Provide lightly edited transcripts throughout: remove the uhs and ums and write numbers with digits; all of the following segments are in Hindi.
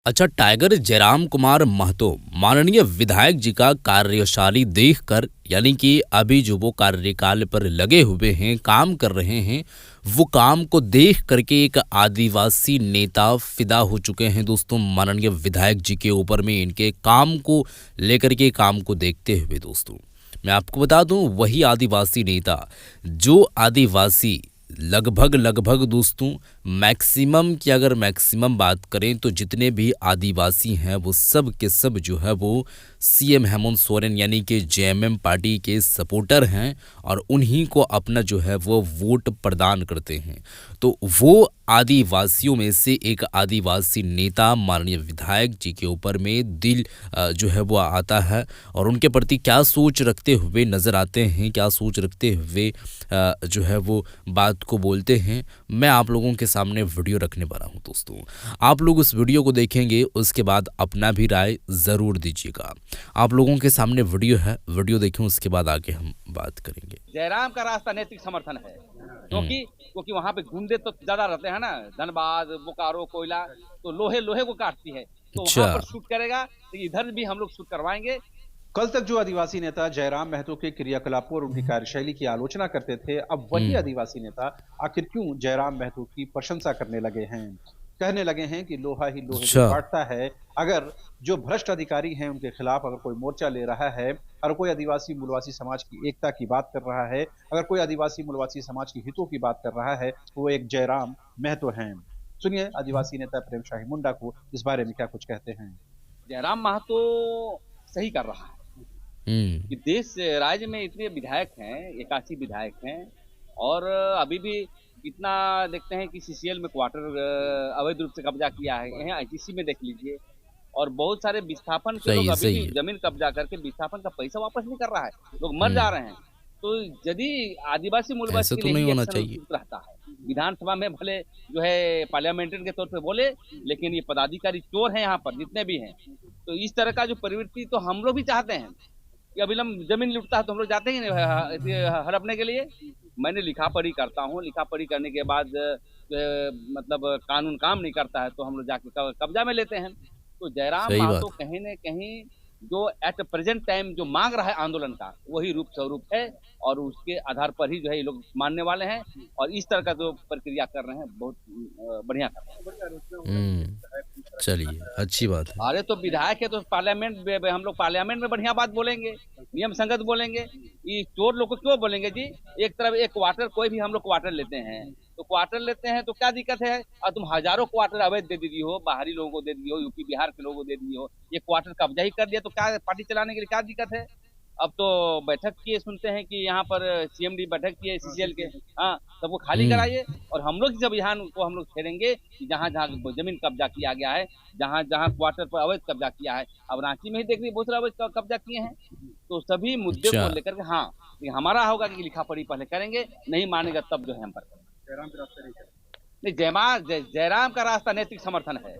अच्छा, टाइगर जयराम कुमार महतो माननीय विधायक जी का कार्यशैली देखकर, यानी कि अभी जो वो कार्यकाल पर लगे हुए हैं, काम कर रहे हैं, वो काम को देख करके एक आदिवासी नेता फिदा हो चुके हैं दोस्तों माननीय विधायक जी के ऊपर में, इनके काम को लेकर के, काम को देखते हुए दोस्तों। मैं आपको बता दूं, वही आदिवासी नेता जो आदिवासी लगभग लगभग दोस्तों, मैक्सिमम की अगर मैक्सिमम बात करें तो जितने भी आदिवासी हैं वो सब के सब जो है वो सीएम हेमंत सोरेन यानी कि जेएमएम पार्टी के सपोर्टर हैं और उन्हीं को अपना जो है वो वोट प्रदान करते हैं। तो वो आदिवासियों में से एक आदिवासी नेता माननीय विधायक जी के ऊपर में दिल जो है वो आता है और उनके प्रति क्या सोच रखते हुए नज़र आते हैं, क्या सोच रखते हुए जो है वो बात को बोलते हैं। मैं आप लोगों के सामने वीडियो रखने वाला हूं दोस्तों। आप लोग उस वीडियो को देखेंगे, उसके बाद अपना भी राय ज़रूर दीजिएगा। आप लोगों के सामने वीडियो है, वीडियो देखें, उसके बाद आगे हम बात करेंगे। जयराम का रास्ता नैतिक समर्थन है, क्योंकि वहाँ पे गुंडे तो ज्यादा रहते हैं ना, धनबाद बोकारो कोयला, तो लोहे लोहे को काटती है, तो वहाँ अच्छा। पर शूट करेगा तो इधर भी हम लोग शूट करवाएंगे। कल तक जो आदिवासी नेता जयराम महतो के क्रियाकलापों और उनकी कार्यशैली की आलोचना करते थे, अब वही आदिवासी नेता आखिर क्यों जयराम महतो की प्रशंसा करने लगे हैं। कहने लगे हैं कि लोहा ही लोहे को अच्छा। काटता है। अगर जो भ्रष्ट अधिकारी हैं उनके खिलाफ अगर कोई मोर्चा ले रहा है, अगर कोई आदिवासी मूलवासी समाज की एकता की बात कर रहा है, अगर कोई आदिवासी मूलवासी समाज के हितों की बात कर रहा है, तो वो एक जयराम महतो हैं। सुनिए आदिवासी नेता प्रेम शाही मुंडा को इस बारे में क्या कुछ कहते हैं। जयराम महतो सही कर रहा है कि देश राज्य में इतने विधायक हैं, 81 विधायक हैं, और अभी भी कितना देखते हैं कि सीसीएल में क्वार्टर अवैध रूप से कब्जा किया है, यहाँ आईटीसी में देख लीजिए, और बहुत सारे विस्थापन के सही लोग है, अभी सही भी है। जमीन कब्जा करके विस्थापन का पैसा वापस नहीं कर रहा है, लोग मर जा रहे हैं। तो यदि आदिवासी मूलवासी ऐसे के तो लिए नहीं ही होना एक्शन चाहिए। उपयुक्त रहता है, विधानसभा में भले जो है पार्लियामेंटेरियन के तौर पे बोले, लेकिन ये पदाधिकारी चोर हैं यहाँ पर जितने भी हैं। तो इस तरह का जो प्रवृत्ति तो हम लोग भी चाहते हैं कि अविलंब जमीन लुटता है तो हम लोग जाते ही नहीं हड़पने के लिए। मैंने लिखा पढ़ी करता हूँ, लिखा पढ़ी करने के बाद मतलब कानून काम नहीं करता है तो हम लोग जाके कब्जा में लेते हैं। तो जयराम सही महतो बात। कहीं न कहीं जो एट प्रेजेंट टाइम जो मांग रहा है आंदोलन का, वही रूप स्वरूप है, और उसके आधार पर ही जो है ये लोग मानने वाले हैं, और इस तरह का जो प्रक्रिया कर रहे हैं बहुत बढ़िया कर रहे हैं। चलिए, अच्छी बात है। अरे तो विधायक है तो पार्लियामेंट में हम लोग पार्लियामेंट में बढ़िया बात बोलेंगे, नियम संगत बोलेंगे। ये चोर लोग को क्यों बोलेंगे जी? एक तरफ एक क्वार्टर, कोई भी हम लोग क्वार्टर लेते हैं तो क्वार्टर लेते हैं तो क्या दिक्कत है? और तुम हजारों क्वार्टर अवैध दे दी हो, बाहरी लोगों को दे दी हो, यूपी बिहार के लोगों को दे दी हो, ये क्वार्टर कब्जा ही कर दिया तो क्या पार्टी चलाने के लिए क्या दिक्कत है? अब तो बैठक किए, सुनते हैं कि यहाँ पर सीएमडी बैठक किए सीसीएल के, हाँ, सबको खाली हम्म। कराइए, और हम लोग जब यहाँ को हम लोग छेड़ेंगे कि जहाँ जहाँ जमीन कब्जा किया गया है, जहाँ जहाँ क्वार्टर पर अवैध कब्जा किया है, अब रांची में ही देख लीजिए बहुत सारे अवैध कब्जा किए हैं। तो सभी मुद्दे अच्छा। को लेकर के, हाँ, ये हमारा होगा कि लिखा पढ़ी पहले करेंगे, नहीं मानेगा तब जो है हम पर करेंगे। नहीं, जयराम का रास्ता नैतिक समर्थन है,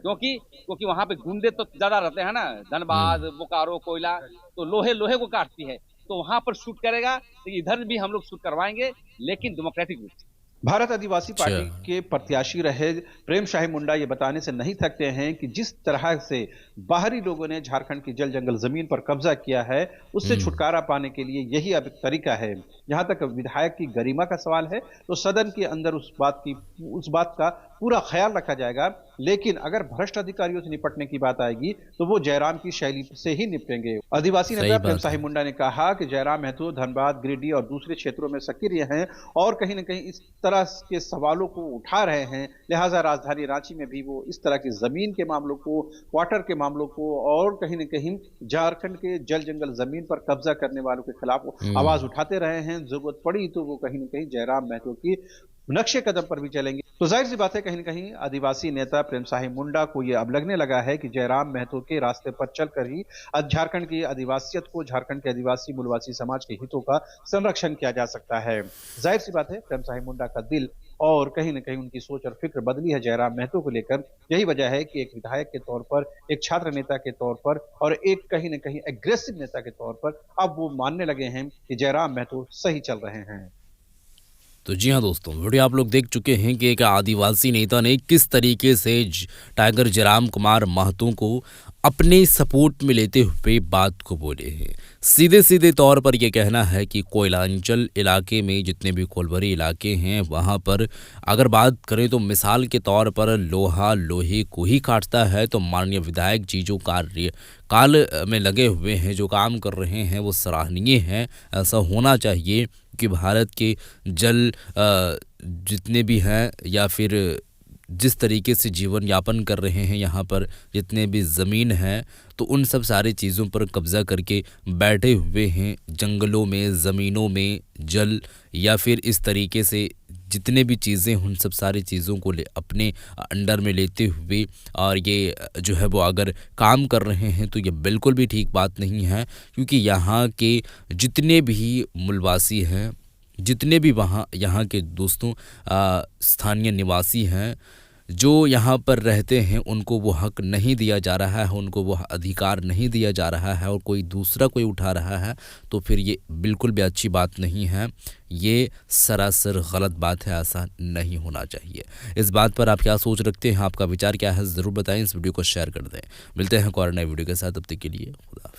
क्योंकि वहाँ पे गुंडे तो ज्यादा रहते हैं ना, धनबाद बोकारो कोयला, तो लोहे लोहे को काटती है, तो वहाँ पर शूट करेगा तो इधर भी हम लोग शूट करवाएंगे, लेकिन डेमोक्रेटिक रूप से। भारत आदिवासी अच्छा। पार्टी के प्रत्याशी रहे प्रेम शाही मुंडा ये बताने से नहीं थकते हैं कि जिस तरह से बाहरी लोगों ने झारखंड की जल जंगल जमीन पर कब्जा किया है, उससे छुटकारा पाने के लिए यही अब तरीका है। जहां तक विधायक की गरिमा का सवाल है, तो सदन के अंदर उस बात का पूरा ख्याल रखा जाएगा, लेकिन अगर भ्रष्ट अधिकारियों से निपटने की बात आएगी तो वो जयराम की शैली से ही निपटेंगे। आदिवासी सही नेता प्रेम बात शाही है। मुंडा ने कहा कि जयराम महतो धनबाद, गिरिडीह और दूसरे क्षेत्रों में सक्रिय हैं और कहीं न कहीं इस तरह के सवालों को उठा रहे हैं, लिहाजा राजधानी रांची में भी वो इस तरह की जमीन के मामलों को, क्वार्टर के मामलों को और कहीं न कहीं झारखंड के जल जंगल जमीन पर कब्जा करने वालों के खिलाफ आवाज उठाते रहे हैं। जरूरत पड़ी तो वो कहीं न कहीं जयराम महतो की नक्शे कदम पर भी चलेंगे। तो जाहिर सी बात है, कहीं न कहीं आदिवासी नेता प्रेम शाही मुंडा को ये अब लगने लगा है कि जयराम महतो के रास्ते पर चलकर ही झारखंड की आदिवासियत को, झारखंड के आदिवासी मूलवासी समाज के हितों का संरक्षण किया जा सकता है। जाहिर सी बात है, प्रेम शाही मुंडा का दिल और कहीं न कहीं उनकी सोच और फिक्र बदली है जयराम महतो को लेकर। यही वजह है कि एक विधायक के तौर पर, एक छात्र नेता के तौर पर और एक कहीं न कहीं एग्रेसिव नेता के तौर पर अब वो मानने लगे हैं कि जयराम महतो सही चल रहे हैं। तो जी हाँ दोस्तों, वीडियो आप लोग देख चुके हैं कि एक आदिवासी नेता ने किस तरीके से टाइगर जयराम कुमार महतो को अपने सपोर्ट में लेते हुए बात को बोले हैं। सीधे सीधे तौर पर यह कहना है कि कोयलांचल इलाके में जितने भी कोलवरी इलाके हैं वहाँ पर अगर बात करें तो मिसाल के तौर पर लोहा लोहे को ही काटता है, तो माननीय विधायक जी जो कार्य काल में लगे हुए हैं, जो काम कर रहे हैं, वो सराहनीय है। ऐसा होना चाहिए कि भारत के जल जितने भी हैं या फिर जिस तरीके से जीवन यापन कर रहे हैं यहाँ पर, जितने भी ज़मीन है, तो उन सब सारी चीज़ों पर कब्ज़ा करके बैठे हुए हैं, जंगलों में, ज़मीनों में, जल या फिर इस तरीके से जितने भी चीज़ें, उन सब सारी चीज़ों को अपने अंडर में लेते हुए और ये जो है वो अगर काम कर रहे हैं तो ये बिल्कुल भी ठीक बात नहीं है। क्योंकि यहाँ के जितने भी मूलवासी हैं, जितने भी वहाँ यहाँ के दोस्तों स्थानीय निवासी हैं, जो यहाँ पर रहते हैं, उनको वो हक नहीं दिया जा रहा है, उनको वो अधिकार नहीं दिया जा रहा है और कोई दूसरा कोई उठा रहा है, तो फिर ये बिल्कुल भी अच्छी बात नहीं है। ये सरासर गलत बात है, ऐसा नहीं होना चाहिए। इस बात पर आप क्या सोच रखते हैं, आपका विचार क्या है, ज़रूर बताएं। इस वीडियो को शेयर कर दें। मिलते हैं एक और नए वीडियो के साथ, तब तक के लिए खुदा हाफिज़।